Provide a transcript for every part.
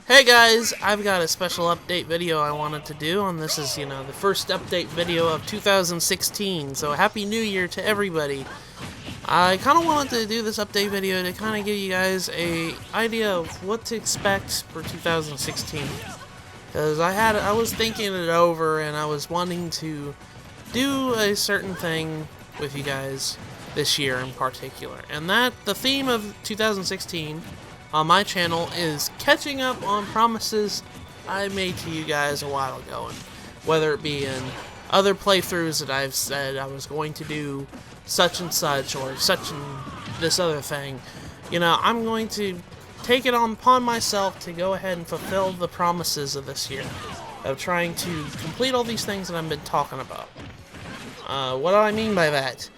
Hey guys, I've got a special update video I wanted to do, and this is, the first update video of 2016, so Happy New Year to everybody. I kind of wanted to do this update video to kind of give you guys a idea of what to expect for 2016, because I was thinking it over, and I was wanting to do a certain thing with you guys this year in particular, and that the theme of 2016 on my channel is catching up on promises I made to you guys a while ago, and whether it be in other playthroughs that I've said I was going to do such and such or such and this other thing, I'm going to take it upon myself to go ahead and fulfill the promises of this year of trying to complete all these things that I've been talking about. What do I mean by that?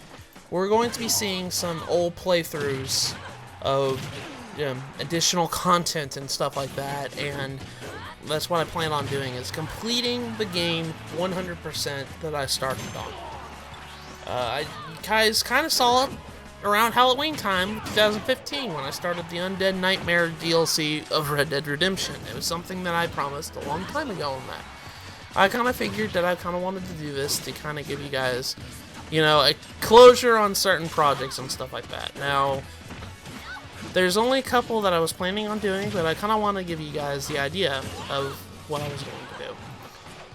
We're going to be seeing some old playthroughs of additional content and stuff like that, and that's what I plan on doing, is completing the game 100% that I started on. You guys kind of saw it around Halloween time 2015 when I started the Undead Nightmare DLC of Red Dead Redemption. It was something that I promised a long time ago on that. I kind of figured that I kind of wanted to do this to kind of give you guys, a closure on certain projects and stuff like that. Now, there's only a couple that I was planning on doing, but I kind of want to give you guys the idea of what I was going to do.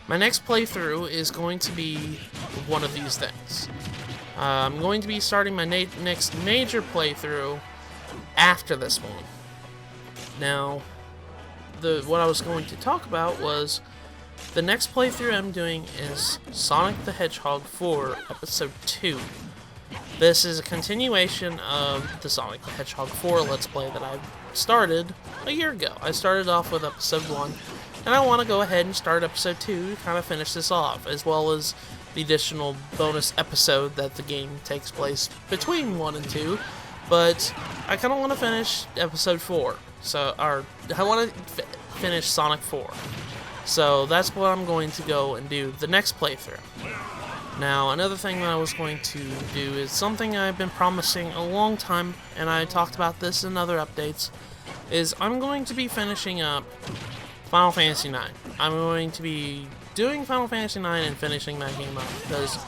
My next playthrough is going to be one of these things. I'm going to be starting my next major playthrough after this one. Now, what I was going to talk about was the next playthrough I'm doing is Sonic the Hedgehog 4 Episode 2. This is a continuation of the Sonic the Hedgehog 4 Let's Play that I started a year ago. I started off with Episode 1, and I want to go ahead and start Episode 2 to kind of finish this off, as well as the additional bonus episode that the game takes place between 1 and 2, but I kind of want to finish Episode 4, I want to finish Sonic 4, so that's what I'm going to go and do the next playthrough. Now, another thing that I was going to do is something I've been promising a long time, and I talked about this in other updates, is I'm going to be finishing up Final Fantasy IX. I'm going to be doing Final Fantasy IX and finishing that game up, because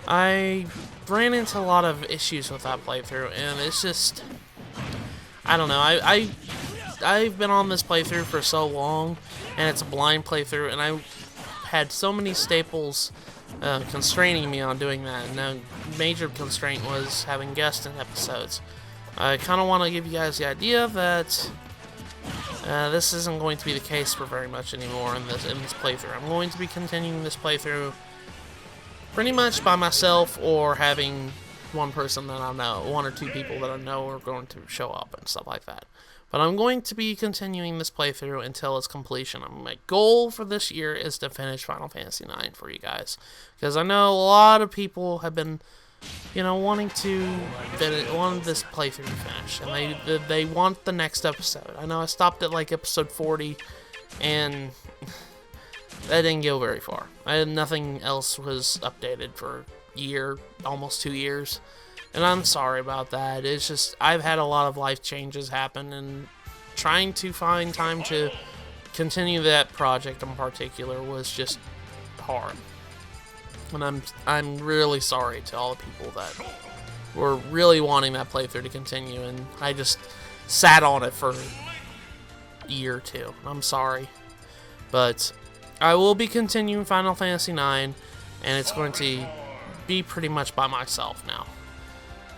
I ran into a lot of issues with that playthrough, and it's just, I don't know, I've been on this playthrough for so long, and it's a blind playthrough, and I had so many staples constraining me on doing that, and a major constraint was having guests in episodes. I kind of want to give you guys the idea that this isn't going to be the case for very much anymore in this playthrough. I'm going to be continuing this playthrough pretty much by myself, or having one person that I know, one or two people that I know are going to show up and stuff like that. But I'm going to be continuing this playthrough until its completion. My goal for this year is to finish Final Fantasy IX for you guys, because I know a lot of people have been, wanting this playthrough to finish, and they want the next episode. I know I stopped at like episode 40, and that didn't go very far. Nothing else was updated for a year, almost 2 years. And I'm sorry about that. It's just, I've had a lot of life changes happen, and trying to find time to continue that project in particular was just hard. And I'm really sorry to all the people that were really wanting that playthrough to continue, and I just sat on it for a year or two. I'm sorry. But I will be continuing Final Fantasy IX, and it's going to be pretty much by myself now.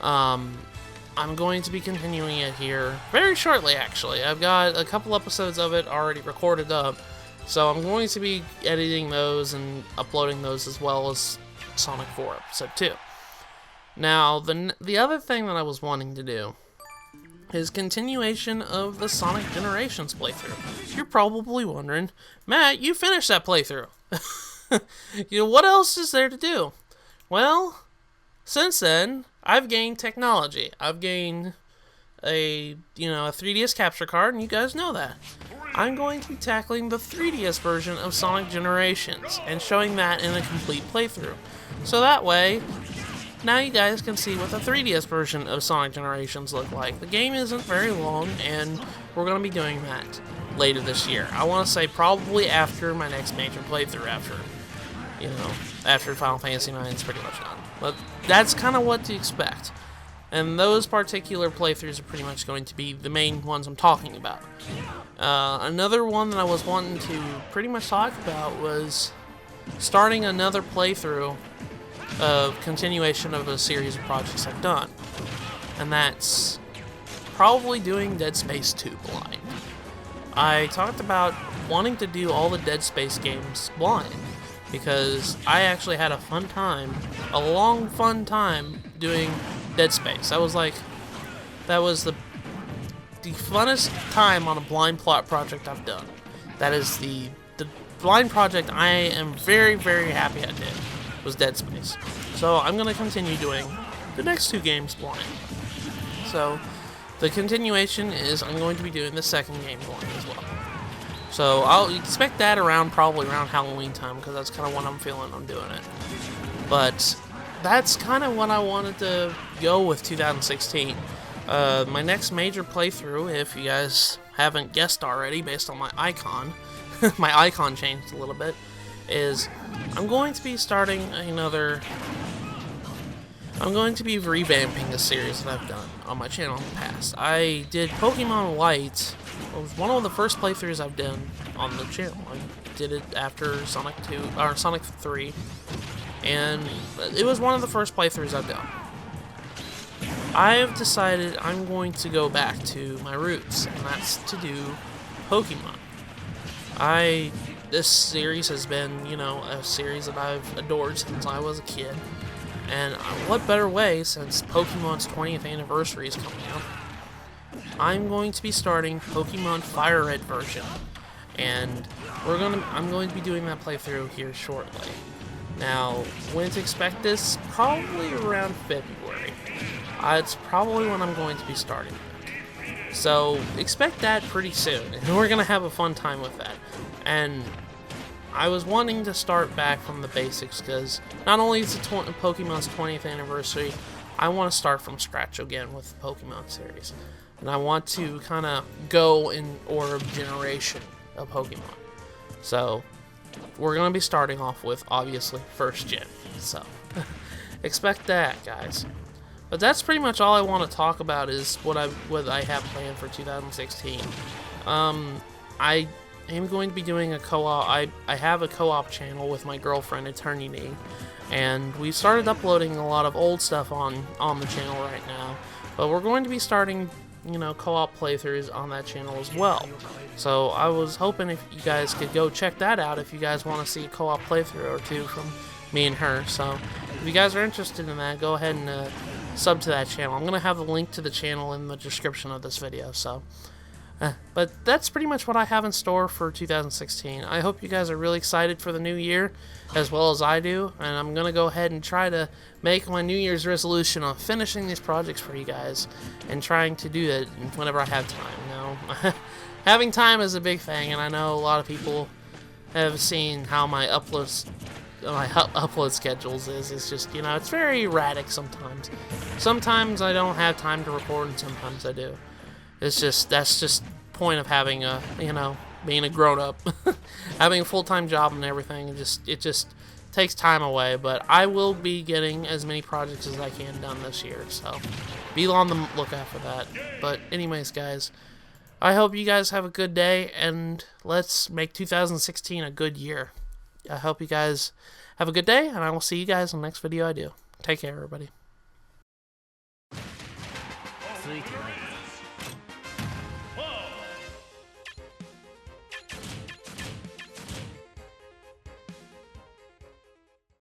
I'm going to be continuing it here very shortly, actually. I've got a couple episodes of it already recorded up, so I'm going to be editing those and uploading those, as well as Sonic 4 Episode 2. Now, the other thing that I was wanting to do is continuation of the Sonic Generations playthrough. You're probably wondering, Matt, you finished that playthrough. What else is there to do? Well, since then, I've gained technology. I've gained a 3DS capture card, and you guys know that. I'm going to be tackling the 3DS version of Sonic Generations and showing that in a complete playthrough. So that way, now you guys can see what the 3DS version of Sonic Generations look like. The game isn't very long, and we're going to be doing that. later this year. I want to say probably after my next major playthrough, after Final Fantasy IX is pretty much done. But that's kind of what to expect. And those particular playthroughs are pretty much going to be the main ones I'm talking about. Another one that I was wanting to pretty much talk about was starting another playthrough of continuation of a series of projects I've done. And that's probably doing Dead Space 2 blind. I talked about wanting to do all the Dead Space games blind because I actually had a long fun time doing Dead Space. That was the funnest time on a blind plot project I've done. That is the blind project I am very, very happy I did, was Dead Space. So I'm going to continue doing the next 2 games blind. So the continuation is I'm going to be doing the second game blind as well. So I'll expect that probably around Halloween time, because that's kind of when I'm feeling I'm doing it. But that's kind of what I wanted to go with 2016. My next major playthrough, if you guys haven't guessed already based on my icon, my icon changed a little bit, is I'm going to be starting I'm going to be revamping a series that I've done on my channel in the past. I did Pokemon White. It was one of the first playthroughs I've done on the channel. I did it after Sonic 3, and it was one of the first playthroughs I've done. I have decided I'm going to go back to my roots, and that's to do Pokemon. This series has been, a series that I've adored since I was a kid. And what better way, since Pokemon's 20th anniversary is coming up, I'm going to be starting Pokemon Fire Red version. And I'm going to be doing that playthrough here shortly. Now, when to expect this? Probably around February. It's probably when I'm going to be starting it. So, expect that pretty soon, and we're going to have a fun time with that. And I was wanting to start back from the basics, because not only is it Pokemon's 20th anniversary, I want to start from scratch again with the Pokemon series. And I want to kind of go in order of generation of Pokemon. So, we're going to be starting off with, obviously, first gen. So, expect that, guys. But that's pretty much all I want to talk about, is what I have planned for 2016. I am going to be doing a co-op. I have a co-op channel with my girlfriend, Eternity, and we started uploading a lot of old stuff on the channel right now. But we're going to be starting, co-op playthroughs on that channel as well. So I was hoping if you guys could go check that out if you guys want to see a co-op playthrough or two from me and her. So if you guys are interested in that, go ahead and sub to that channel. I'm going to have the link to the channel in the description of this video. So, but that's pretty much what I have in store for 2016. I hope you guys are really excited for the new year, as well as I do. And I'm going to go ahead and try to make my New Year's resolution of finishing these projects for you guys, and trying to do it whenever I have time. Having time is a big thing, and I know a lot of people have seen how my upload schedules is. It's just, it's very erratic sometimes. Sometimes I don't have time to record, and sometimes I do. That's just the point of having a, being a grown-up. Having a full-time job and everything, it just takes time away. But I will be getting as many projects as I can done this year, so be on the lookout for that. But anyways, guys, I hope you guys have a good day, and let's make 2016 a good year. I hope you guys have a good day, and I will see you guys in the next video I do. Take care, everybody.